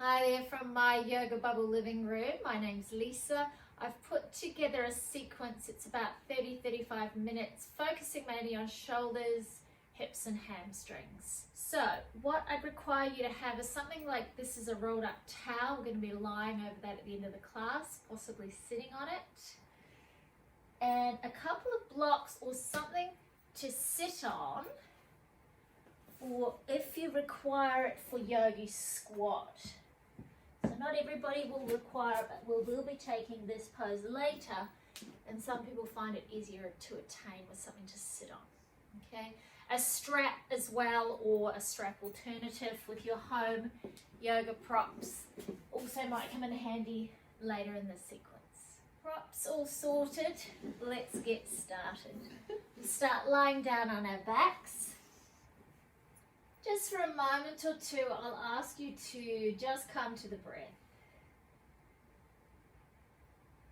Hi there from my Yoga Bubble living room. My name's Lisa. I've put together a sequence. It's about 30-35 minutes, focusing mainly on shoulders, hips and hamstrings. So what I'd require you to have is something like this is a rolled up towel. We're going to be lying over that at the end of the class, possibly sitting on it. And a couple of blocks or something to sit on, or if you require it for yogi squat. So not everybody will require it, but we'll be taking this pose later, and some people find it easier to attain with something to sit on. Okay, a strap as well, or a strap alternative with your home yoga props also might come in handy later in the sequence. Props all sorted, let's get started. We'll start lying down on our backs. Just for a moment or two, I'll ask you to just come to the breath.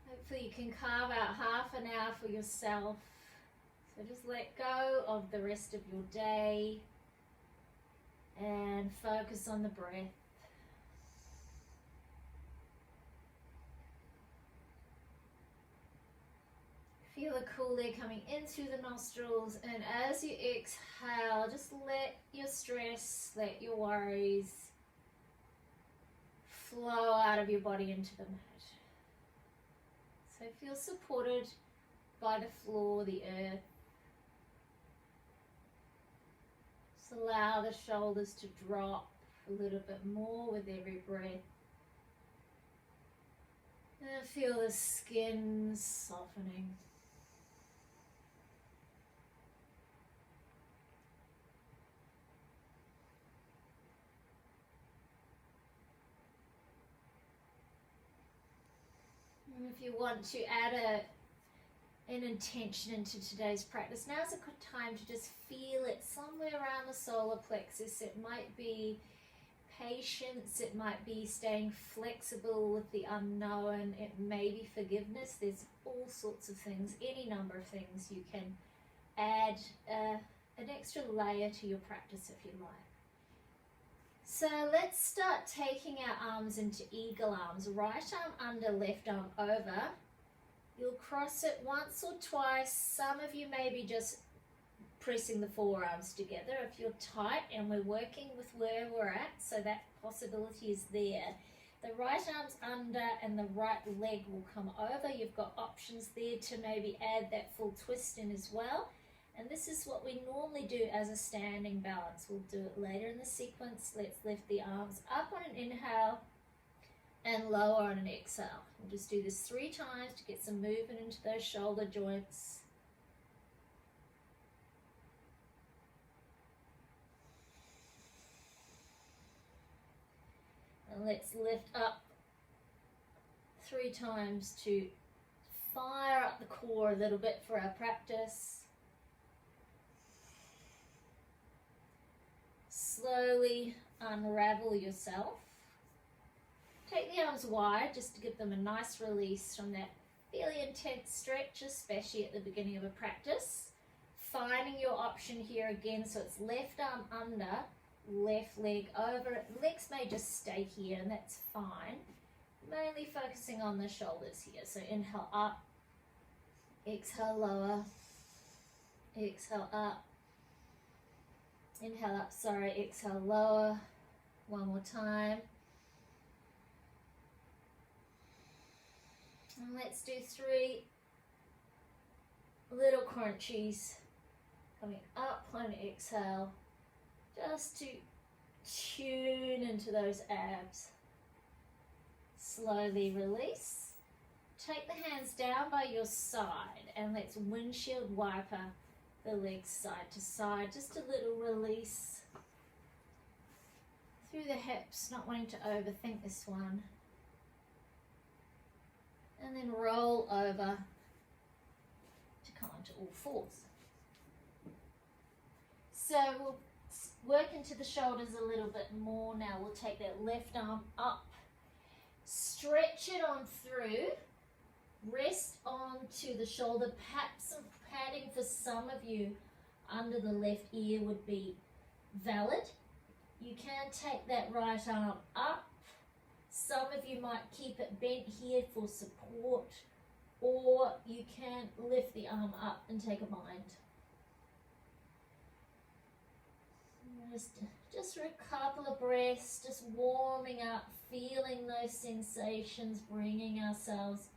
Hopefully you can carve out half an hour for yourself. So just let go of the rest of your day and focus on the breath. Feel the cool air coming in through the nostrils, and as you exhale, just let your stress, let your worries flow out of your body into the mat. So feel supported by the floor, the earth. Just allow the shoulders to drop a little bit more with every breath. And feel the skin softening. If you want to add an intention into today's practice, now's a good time to just feel it somewhere around the solar plexus. It might be patience, it might be staying flexible with the unknown, it may be forgiveness. There's all sorts of things, any number of things you can add an extra layer to your practice if you like. So let's start taking our arms into eagle arms. Right arm under, left arm over. You'll cross it once or twice. Some of you may be just pressing the forearms together if you're tight, and we're working with where we're at, so that possibility is there. The right arm's under and the right leg will come over. You've got options there to maybe add that full twist in as well. And this is what we normally do as a standing balance. We'll do it later in the sequence. Let's lift the arms up on an inhale and lower on an exhale. We'll just do this 3 times to get some movement into those shoulder joints. And let's lift up 3 times to fire up the core a little bit for our practice. Slowly unravel yourself. Take the arms wide just to give them a nice release from that fairly intense stretch, especially at the beginning of a practice. Finding your option here again, so it's left arm under, left leg over. Legs may just stay here, and that's fine. Mainly focusing on the shoulders here. So inhale up, exhale lower, exhale up. Inhale up, sorry, exhale lower. One more time. And let's do 3 little crunchies. Coming up on exhale, just to tune into those abs. Slowly release. Take the hands down by your side, and let's windshield wiper the legs side to side, just a little release through the hips, not wanting to overthink this one. And then roll over to come onto all fours. So we'll work into the shoulders a little bit more now. We'll take that left arm up, stretch it on through, rest onto the shoulder, perhaps some padding for some of you under the left ear would be valid. You can take that right arm up Some of you might keep it bent here for support, or you can lift the arm up and take a bind. Just for a couple of breaths, just warming up, feeling those sensations, bringing ourselves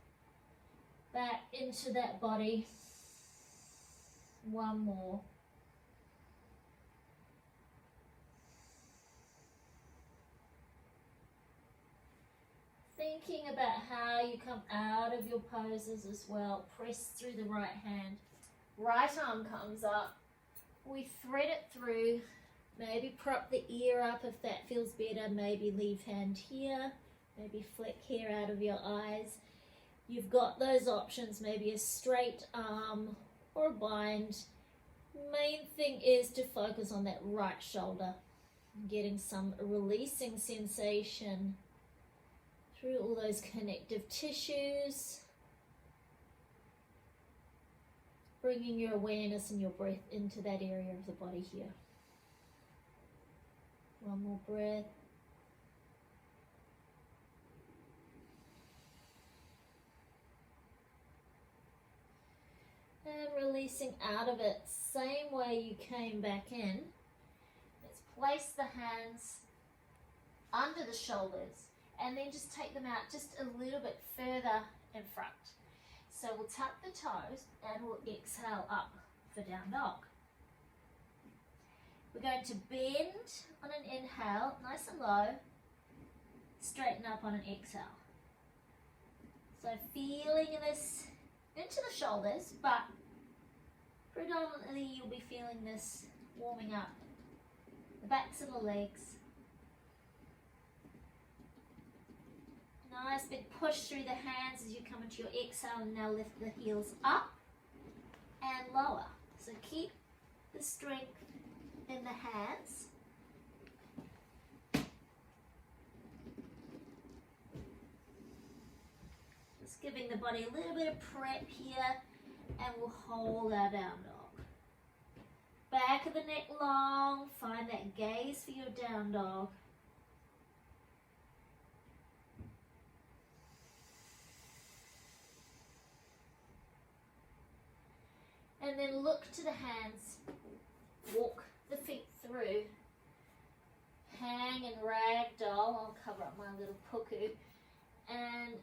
back into that body. One more. Thinking about how you come out of your poses as well. Press through the right hand. Right arm comes up. We thread it through. Maybe prop the ear up if that feels better. Maybe leave hand here. Maybe flick hair out of your eyes. You've got those options. Maybe a straight arm or a bind. Main thing is to focus on that right shoulder. Getting some releasing sensation through all those connective tissues. Bringing your awareness and your breath into that area of the body here. One more breath. And releasing out of it, same way you came back in. Let's place the hands under the shoulders and then just take them out just a little bit further in front. So we'll tuck the toes and we'll exhale up for down dog. We're going to bend on an inhale, nice and low, straighten up on an exhale. So feeling this into the shoulders, but predominantly you'll be feeling this warming up the backs of the legs. Nice big push through the hands as you come into your exhale, and now lift the heels up and lower. So keep the strength in the hands. Just giving the body a little bit of prep here, and we'll hold our down dog. Back of the neck long, find that gaze for your down dog. And then look to the hands, walk the feet through, hang and ragdoll. I'll cover up my little puku, and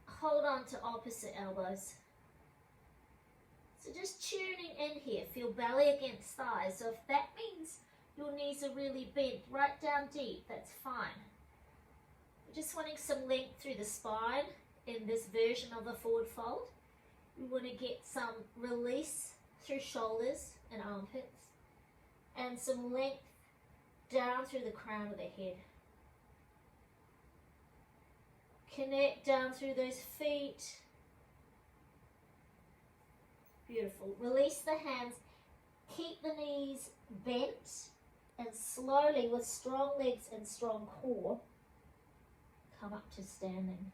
hold on to opposite elbows. So just tuning in here, feel belly against thighs. So if that means your knees are really bent right down deep, that's fine. We're just wanting some length through the spine in this version of a forward fold. We want to get some release through shoulders and armpits, and some length down through the crown of the head. Connect down through those feet. Beautiful. Release the hands. Keep the knees bent, and slowly, with strong legs and strong core, come up to standing.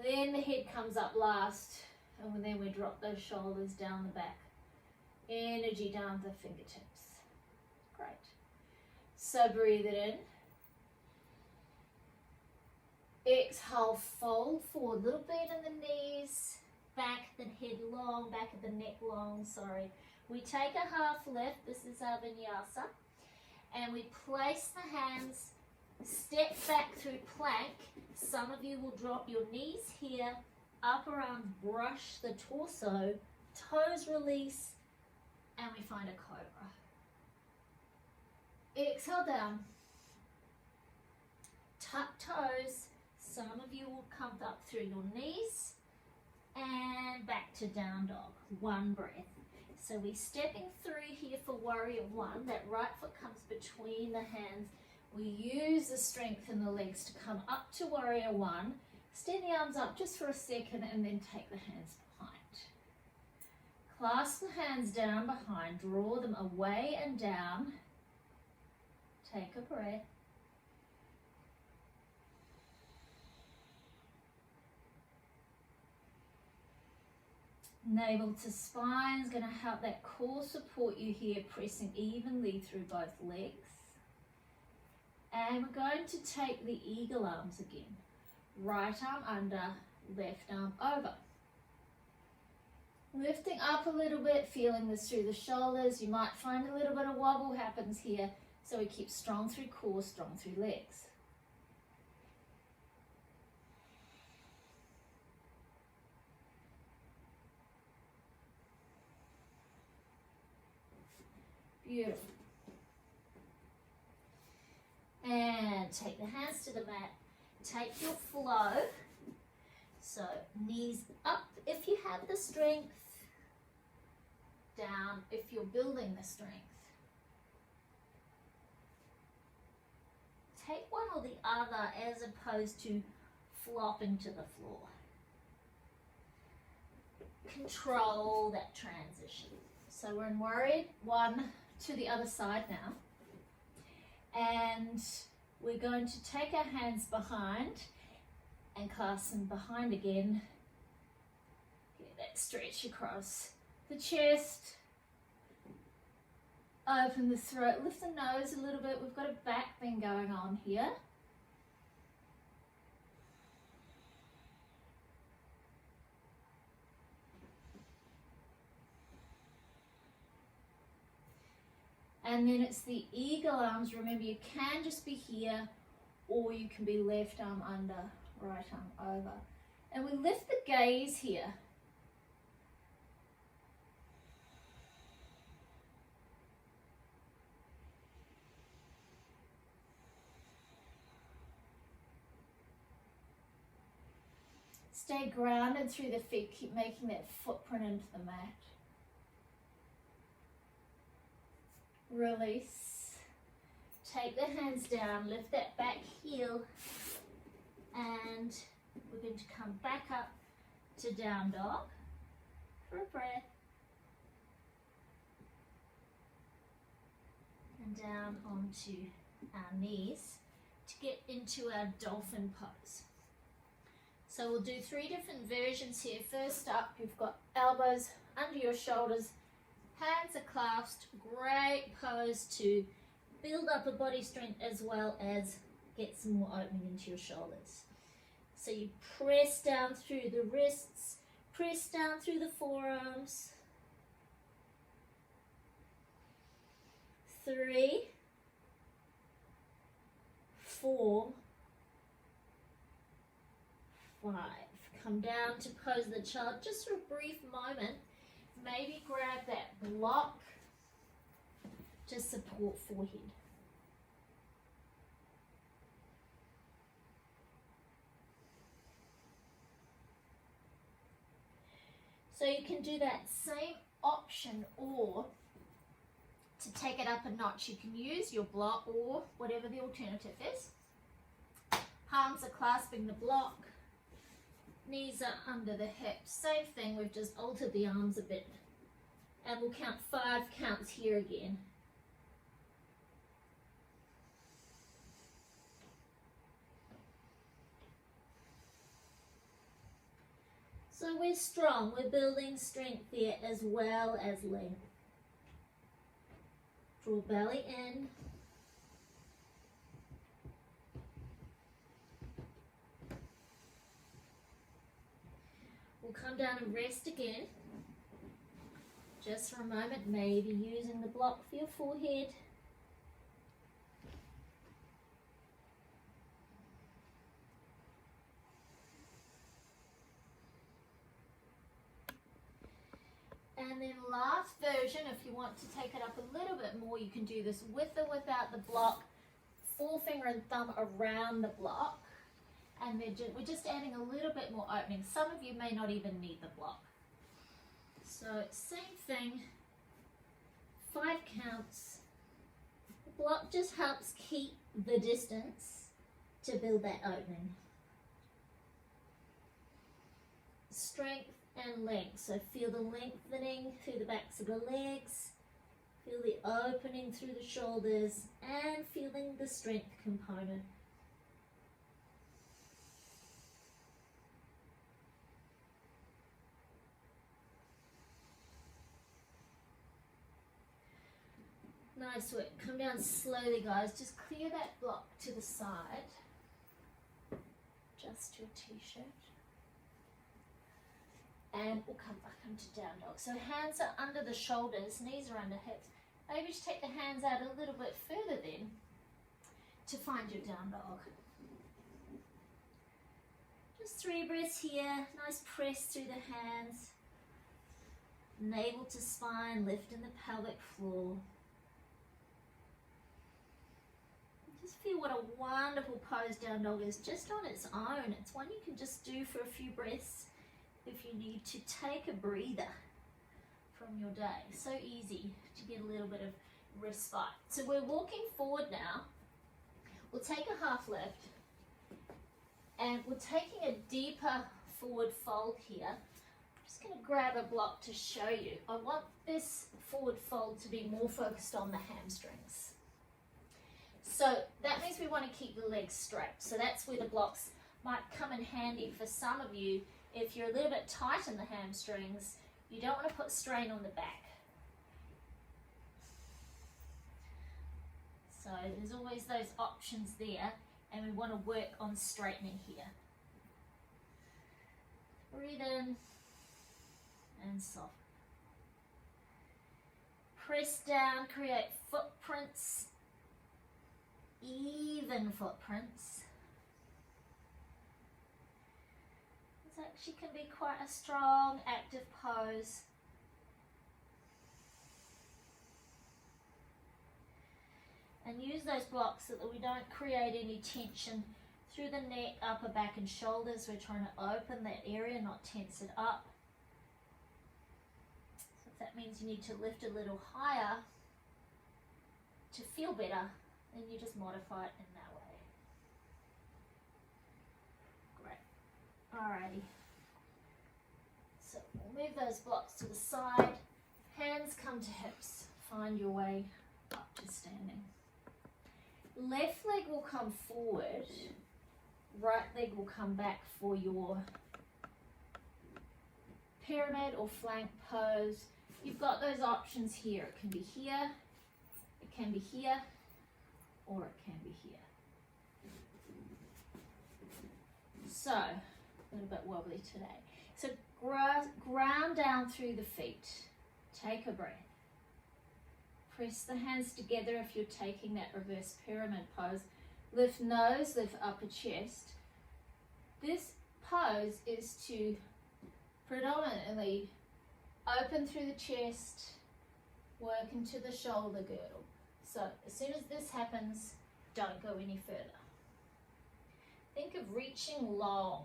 Then the head comes up last, and then we drop those shoulders down the back. Energy down the fingertips. Great. So breathe it in. Exhale, fold forward, little bend in the knees, back the head long, back of the neck long, sorry. We take a half lift, this is our vinyasa, and we place the hands, step back through plank. Some of you will drop your knees here, upper arms brush the torso, toes release, and we find a cobra. Exhale down, tuck toes. Some of you will come up through your knees and back to down dog. One breath. So we're stepping through here for warrior one. That right foot comes between the hands. We use the strength in the legs to come up to warrior one. Extend the arms up just for a second and then take the hands behind. Clasp the hands down behind. Draw them away and down. Take a breath. Navel to spine is going to help that core support you here, pressing evenly through both legs. And we're going to take the eagle arms again. Right arm under, left arm over. Lifting up a little bit, feeling this through the shoulders. You might find a little bit of wobble happens here. So we keep strong through core, strong through legs. Beautiful. And take the hands to the mat. Take your flow. So knees up if you have the strength. Down if you're building the strength. Take one or the other as opposed to flopping to the floor. Control that transition. So we're in warrior one to the other side now. And we're going to take our hands behind and clasp them behind again. Get that stretch across the chest. Open the throat, lift the nose a little bit. We've got a back thing going on here. And then it's the eagle arms. Remember, you can just be here, or you can be left arm under, right arm over. And we lift the gaze here. Stay grounded through the feet. Keep making that footprint into the mat. Release. Take the hands down, lift that back heel, and we're going to come back up to down dog for a breath. And down onto our knees to get into our dolphin pose. So we'll do 3 different versions here. First up, you've got elbows under your shoulders, hands are clasped, great pose to build up a body strength as well as get some more opening into your shoulders. So you press down through the wrists, press down through the forearms. 3, 4, 5. Come down to pose the child just for a brief moment. Maybe grab that block to support forehead. So you can do that same option, or to take it up a notch, you can use your block or whatever the alternative is. Palms are clasping the block. Knees are under the hips. Same thing, we've just altered the arms a bit. And we'll count 5 counts here again. So we're strong, we're building strength there as well as length. Draw belly in. We'll come down and rest again. Just for a moment, maybe using the block for your forehead. And then last version, if you want to take it up a little bit more, you can do this with or without the block. Forefinger and thumb around the block. And we're just adding a little bit more opening. Some of you may not even need the block. So same thing, 5 counts. The block just helps keep the distance to build that opening. Strength and length. So feel the lengthening through the backs of the legs. Feel the opening through the shoulders and feeling the strength component. Nice work. Come down slowly, guys. Just clear that block to the side. Just your t-shirt. And we'll come back into down dog. So hands are under the shoulders, knees are under hips. Maybe just take the hands out a little bit further then to find your down dog. Just 3 breaths here. Nice press through the hands. Navel to spine, lifting the pelvic floor. Just feel what a wonderful pose down dog is just on its own. It's one you can just do for a few breaths if you need to take a breather from your day. So easy to get a little bit of respite. So we're walking forward now. We'll take a half lift and we're taking a deeper forward fold here. I'm just going to grab a block to show you. I want this forward fold to be more focused on the hamstrings. So that means we want to keep the legs straight. So that's where the blocks might come in handy for some of you. If you're a little bit tight in the hamstrings, you don't want to put strain on the back. So there's always those options there, and we want to work on straightening here. Breathe in and soften. Press down, create footprints, even footprints. This actually can be quite a strong, active pose. And use those blocks so that we don't create any tension through the neck, upper back and shoulders. We're trying to open that area, not tense it up. So if that means you need to lift a little higher to feel better, then you just modify it in that way. Great. Alrighty. So we'll move those blocks to the side. Hands come to hips. Find your way up to standing. Left leg will come forward, right leg will come back for your pyramid or flank pose. You've got those options here. It can be here, it can be here, or it can be here. So, a little bit wobbly today. So ground down through the feet. Take a breath. Press the hands together if you're taking that reverse pyramid pose. Lift nose, lift upper chest. This pose is to predominantly open through the chest, work into the shoulder girdle. So as soon as this happens, don't go any further. Think of reaching long.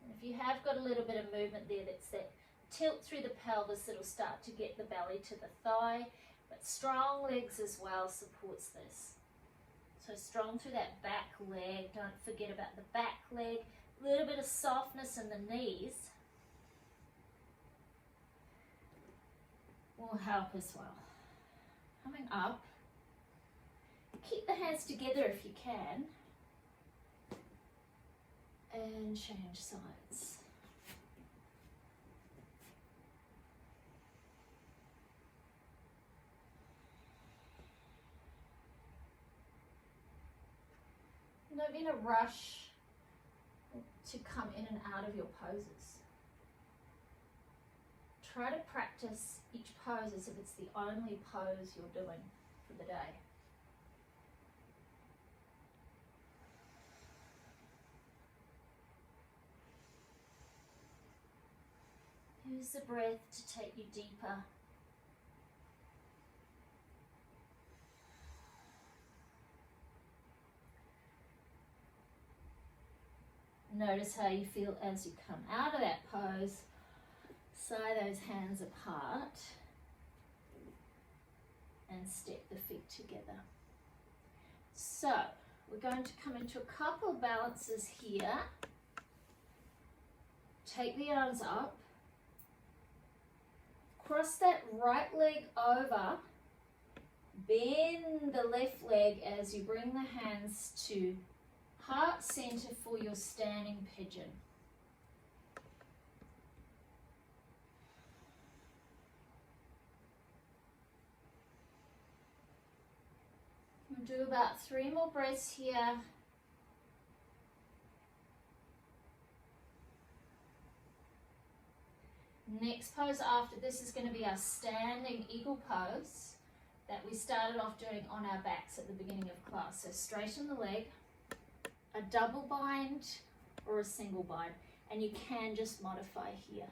And if you have got a little bit of movement there, that's that tilt through the pelvis, it'll start to get the belly to the thigh, but strong legs as well supports this. So strong through that back leg, don't forget about the back leg, a little bit of softness in the knees will help as well. Coming up, keep the hands together if you can, and change sides. Don't be in a rush to come in and out of your poses. Try to practice each pose as if it's the only pose you're doing for the day. Use the breath to take you deeper. Notice how you feel as you come out of that pose. Sigh those hands apart and step the feet together. So we're going to come into a couple of balances here. Take the arms up. Cross that right leg over. Bend the left leg as you bring the hands to heart center for your standing pigeon. We'll do about 3 more breaths here. Next pose after this is going to be our standing eagle pose that we started off doing on our backs at the beginning of class. So straighten the leg, a double bind or a single bind, and you can just modify here.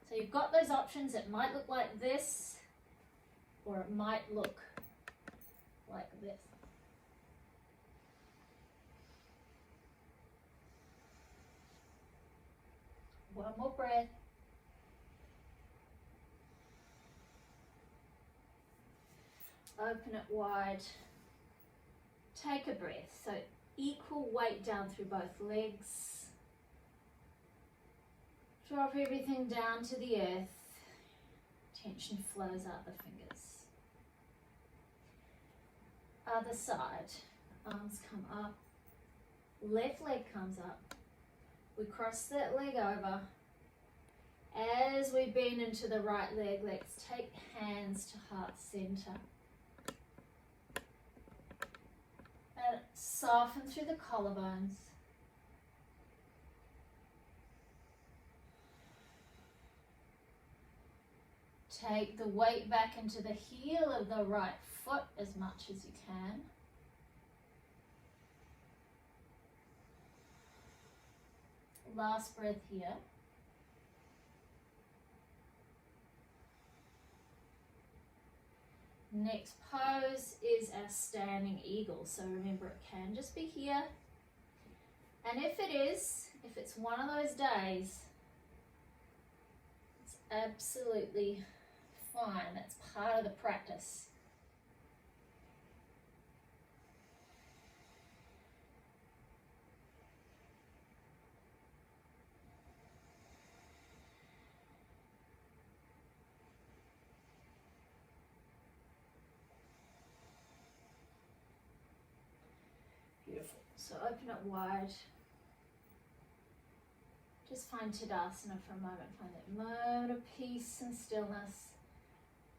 So you've got those options. It might look like this, or it might look like this. One more breath. Open it wide. Take a breath. So equal weight down through both legs. Drop everything down to the earth. Tension flows out the fingers. Other side. Arms come up. Left leg comes up. We cross that leg over. As we bend into the right leg, let's take hands to heart center. And soften through the collarbones. Take the weight back into the heel of the right foot as much as you can. Last breath here. Next pose is our standing eagle. So remember, it can just be here. And if it's one of those days, it's absolutely fine. That's part of the practice. Beautiful. So open it wide. Just find Tadasana for a moment. Find that moment of peace and stillness.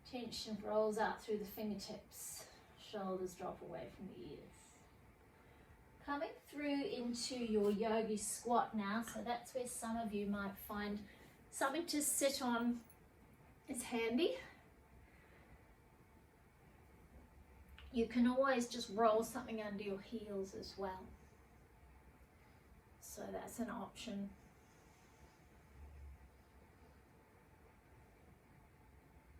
Tension rolls out through the fingertips. Shoulders drop away from the ears. Coming through into your yogi squat now. So that's where some of you might find something to sit on is handy. You can always just roll something under your heels as well. So that's an option.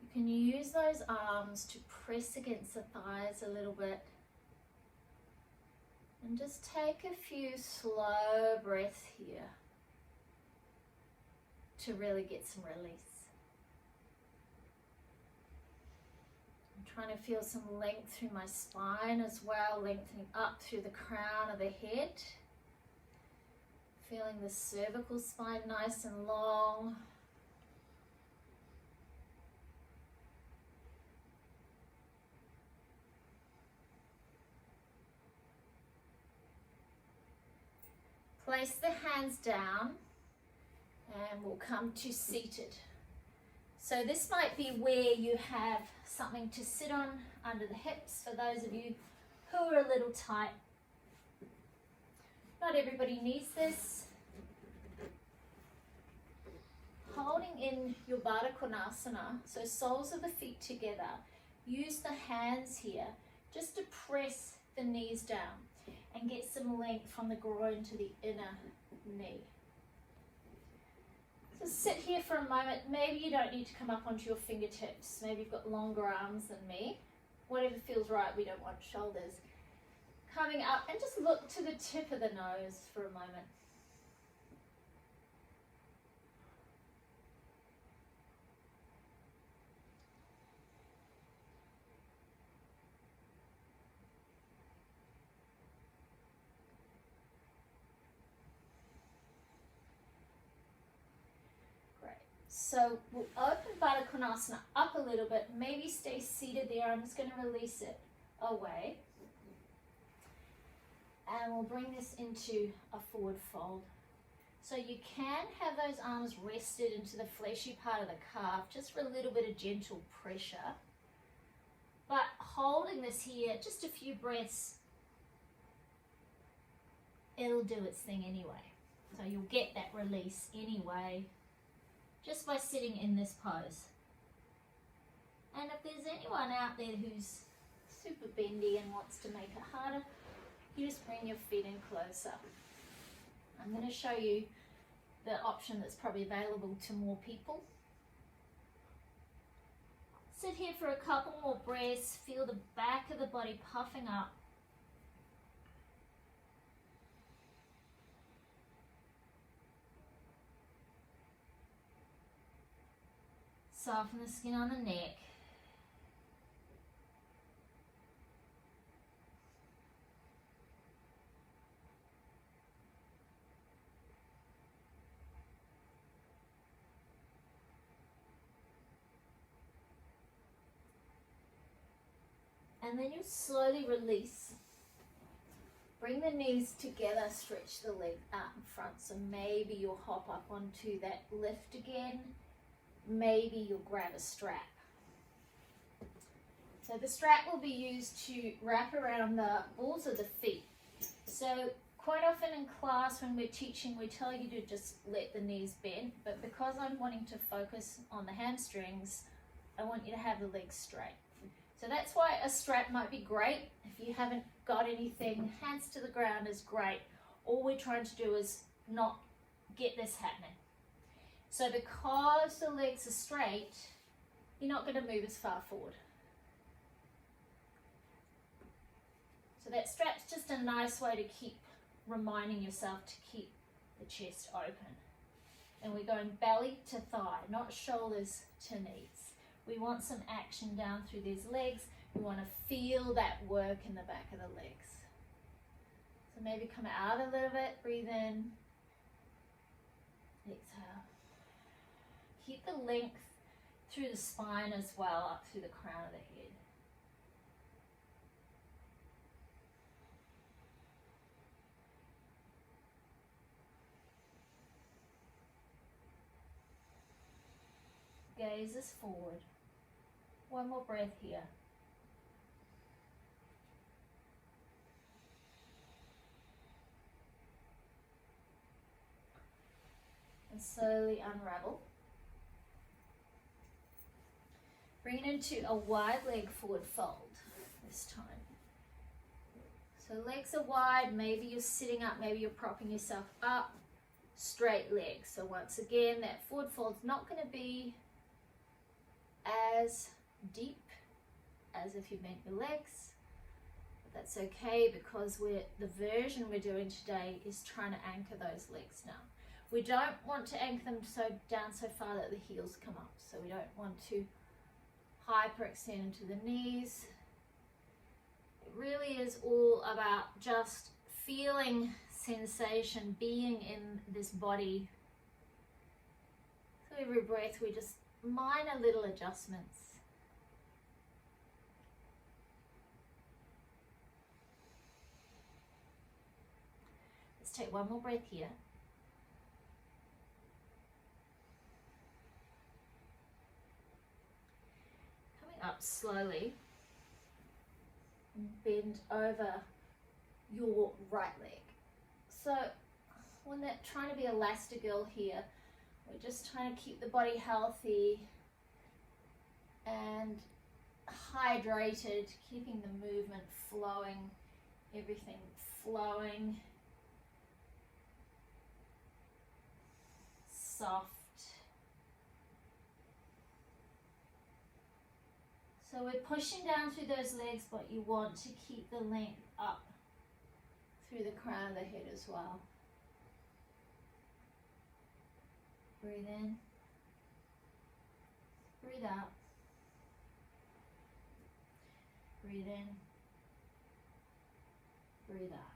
You can use those arms to press against the thighs a little bit. And just take a few slow breaths here to really get some release. I'm trying to feel some length through my spine as well, lengthening up through the crown of the head. Feeling the cervical spine nice and long. Place the hands down and we'll come to seated. So this might be where you have something to sit on under the hips for those of you who are a little tight. Not everybody needs this. Holding in your Baddha Konasana, so soles of the feet together. Use the hands here just to press the knees down and get some length from the groin to the inner knee. So sit here for a moment. Maybe you don't need to come up onto your fingertips. Maybe you've got longer arms than me. Whatever feels right, we don't want shoulders. Coming up and just look to the tip of the nose for a moment. So we'll open Baddha Konasana up a little bit. Maybe stay seated there. I'm just going to release it away. And we'll bring this into a forward fold. So you can have those arms rested into the fleshy part of the calf, just for a little bit of gentle pressure. But holding this here, just a few breaths, it'll do its thing anyway. So you'll get that release anyway, just by sitting in this pose. And if there's anyone out there who's super bendy and wants to make it harder, you just bring your feet in closer. I'm going to show you the option that's probably available to more people. Sit here for a couple more breaths, feel the back of the body puffing up. Soften the skin on the neck. And then you slowly release. Bring the knees together, stretch the leg out in front. So maybe you'll hop up onto that lift again. Maybe you'll grab a strap. So the strap will be used to wrap around the balls of the feet. So quite often in class when we're teaching, we tell you to just let the knees bend. But because I'm wanting to focus on the hamstrings, I want you to have the legs straight. So that's why a strap might be great. If you haven't got anything, hands to the ground is great. All we're trying to do is not get this happening. So because the legs are straight, you're not going to move as far forward. So that strap's just a nice way to keep reminding yourself to keep the chest open. And we're going belly to thigh, not shoulders to knees. We want some action down through these legs. We want to feel that work in the back of the legs. So maybe come out a little bit, breathe in, exhale. Keep the length through the spine as well, up through the crown of the head. Gaze is forward. One more breath here. And slowly unravel. Bring it into a wide leg forward fold this time. So legs are wide, maybe you're sitting up, maybe you're propping yourself up. Straight legs. So once again, that forward fold's not going to be as deep as if you bent your legs, but that's okay because the version we're doing today is trying to anchor those legs now. We don't want to anchor them down so far that the heels come up, so we don't want to hyperextend into the knees. It really is all about just feeling sensation, being in this body. So every breath we just minor little adjustments. Let's take one more breath here. Coming up slowly, bend over your right leg. So when they're trying to be elastigirl here, we're just trying to keep the body healthy and hydrated, keeping the movement flowing, everything flowing, soft. So we're pushing down through those legs, but you want to keep the length up through the crown of the head as well. Breathe in, breathe out, breathe in, breathe out.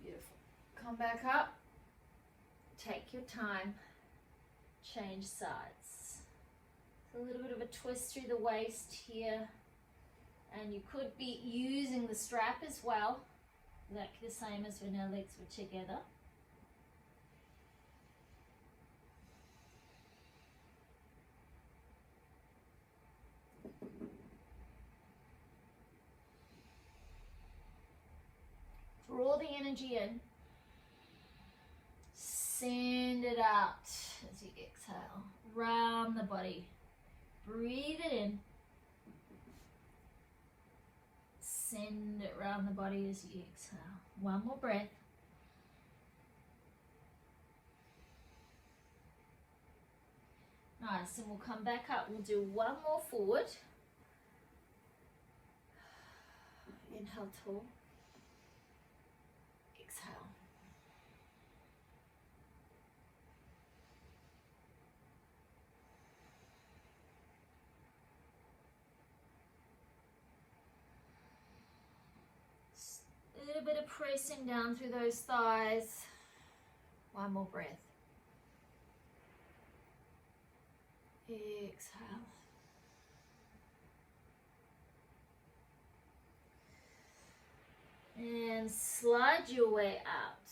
Beautiful. Come back up, take your time, change sides. So a little bit of a twist through the waist here, and you could be using the strap as well. Exactly the same as when our legs were together. all the energy in. Send it out as you exhale. Round the body. Breathe it in. Send it round the body as you exhale. One more breath. Nice, and we'll come back up. We'll do one more forward. Inhale tall. Exhale. A little bit of pressing down through those thighs. One more breath. Exhale. And slide your way out.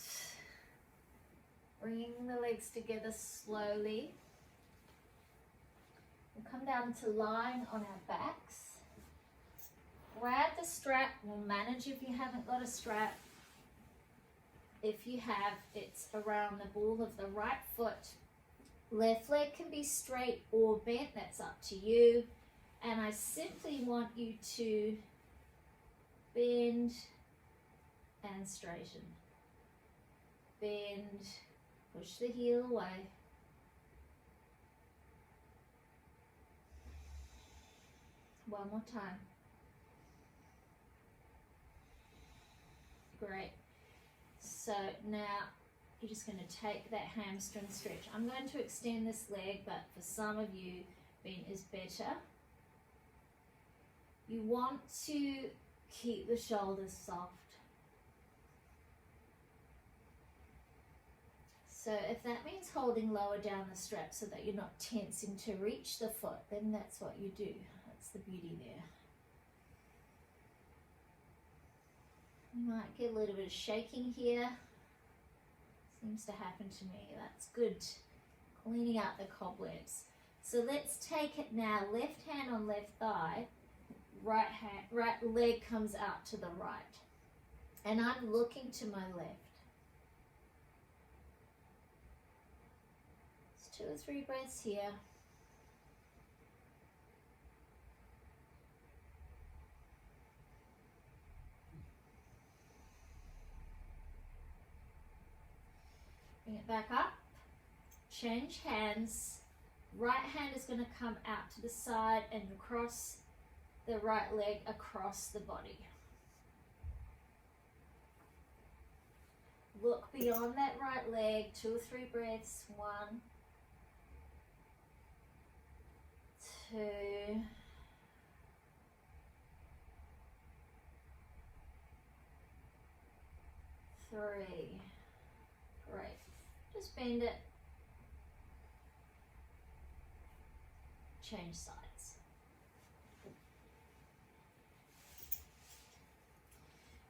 Bringing the legs together slowly. We'll come down to lying on our backs. Grab the strap. We'll manage if you haven't got a strap. If you have, it's around the ball of the right foot. Left leg can be straight or bent, that's up to you. And I simply want you to bend and straighten. Bend, push the heel away. One more time. Great. So now you're just going to take that hamstring stretch. I'm going to extend this leg, but for some of you, bent is better. You want to keep the shoulders soft. So if that means holding lower down the strap so that you're not tensing to reach the foot, then that's what you do. That's the beauty there. You might get a little bit of shaking here. Seems to happen to me. That's good. Cleaning out the cobwebs. So let's take it now. Left hand on left thigh. Right leg comes out to the right. And I'm looking to my left. It's 2 or 3 breaths here. Bring it back up, change hands. Right hand is going to come out to the side and across the right leg across the body. Look beyond that right leg, 2 or 3 breaths. 1, 2, 3. Great. Just bend it. Change sides.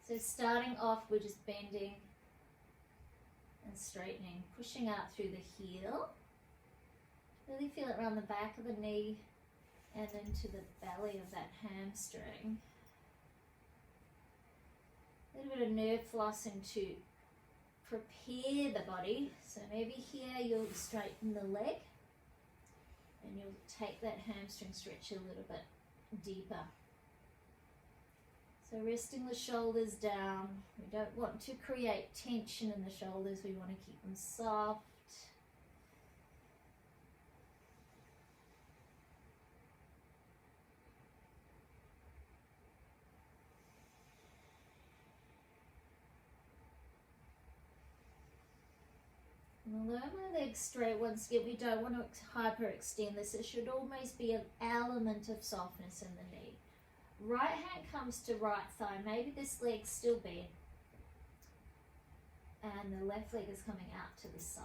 So starting off, we're just bending and straightening, pushing out through the heel. Really feel it around the back of the knee and into the belly of that hamstring. A little bit of nerve flossing to prepare the body. So maybe here you'll straighten the leg and you'll take that hamstring stretch a little bit deeper. So resting the shoulders down. We don't want to create tension in the shoulders. We want to keep them soft. Lower my legs straight once again. We don't want to hyperextend this. It should almost be an element of softness in the knee. Right hand comes to right thigh. Maybe this leg's still bent. And the left leg is coming out to the side.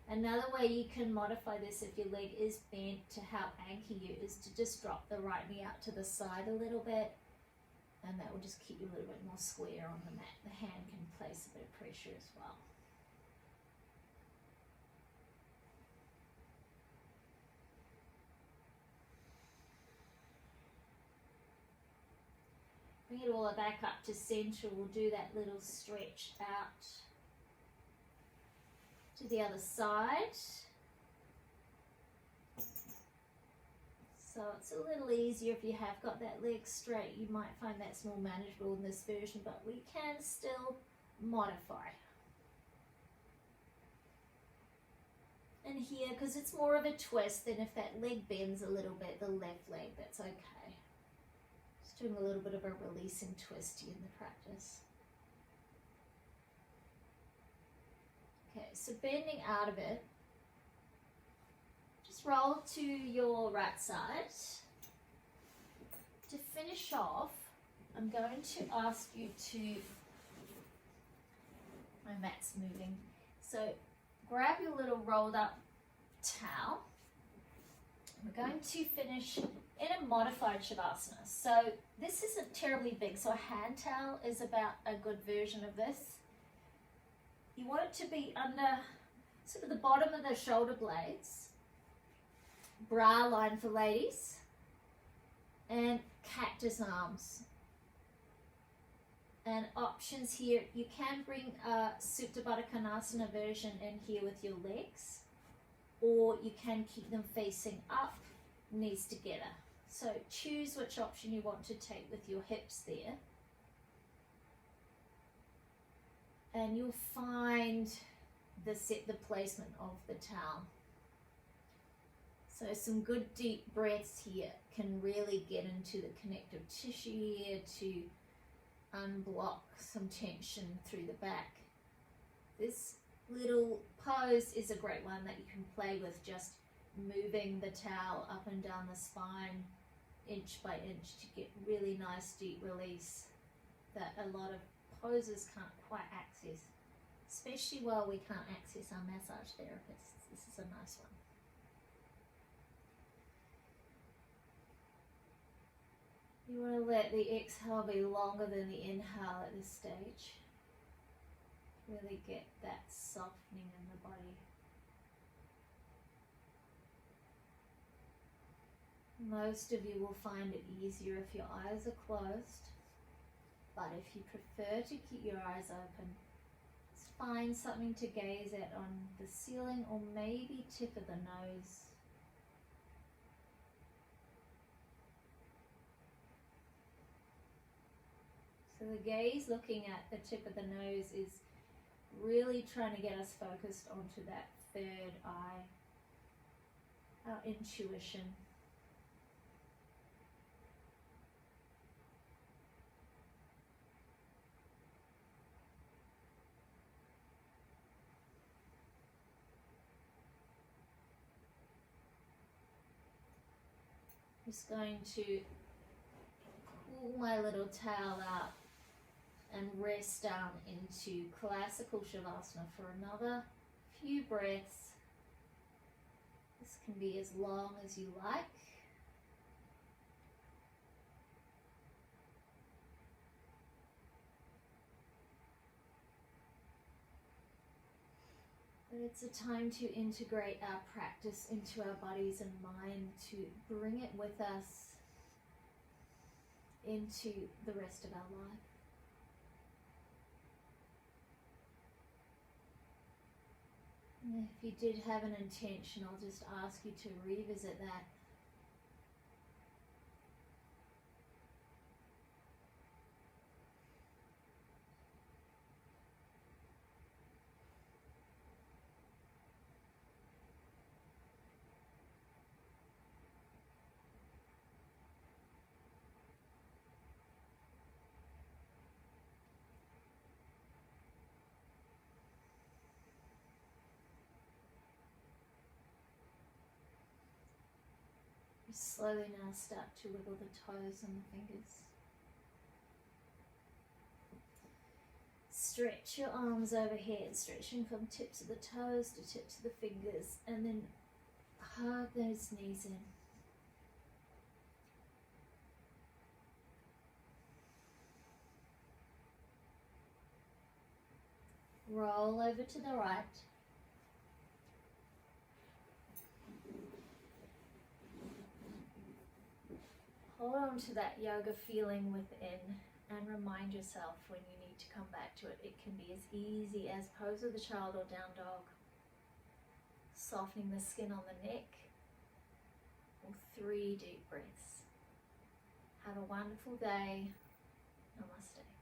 Another way you can modify this if your leg is bent to help anchor you is to just drop the right knee out to the side a little bit. And that will just keep you a little bit more square on the mat. The hand can place a bit of pressure as well. bring it all back up to center. We'll do that little stretch out to the other side. So it's a little easier if you have got that leg straight. You might find that's more manageable in this version, but we can still modify. And here, because it's more of a twist than if that leg bends a little bit, the left leg, that's okay. Just doing a little bit of a release and twist in the practice. Okay, so bending out of it, just roll to your right side. To finish off, I'm going to ask you to, my mat's moving, so grab your little rolled up towel. We're going to finish in a modified Shavasana. So this isn't terribly big, so a hand towel is about a good version of this. You want it to be under sort of the bottom of the shoulder blades, bra line for ladies, and cactus arms. And options here, you can bring a Supta Baddha Konasana version in here with your legs, or you can keep them facing up, knees together. So choose which option you want to take with your hips there. And you'll find the placement of the towel. So some good deep breaths here can really get into the connective tissue here to unblock some tension through the back. This little pose is a great one that you can play with, just moving the towel up and down the spine inch by inch to get really nice deep release that a lot of poses can't quite access, especially while we can't access our massage therapists. This is a nice one. You want to let the exhale be longer than the inhale at this stage. Really get that softening in the body. Most of you will find it easier if your eyes are closed, but if you prefer to keep your eyes open, find something to gaze at on the ceiling or maybe tip of the nose. So the gaze looking at the tip of the nose is really trying to get us focused onto that third eye, our intuition. Just going to pull my little towel out and rest down into classical Shavasana for another few breaths. This can be as long as you like. But it's a time to integrate our practice into our bodies and mind, to bring it with us into the rest of our life. And if you did have an intention, I'll just ask you to revisit that. Slowly now start to wiggle the toes and the fingers. Stretch your arms overhead, stretching from tips of the toes to tips of the fingers, and then hug those knees in. Roll over to the right. Hold on to that yoga feeling within remind yourself when you need to come back to it. It can be as easy as pose with the child or down dog, softening the skin on the neck, or 3 deep breaths. Have a wonderful day. Namaste.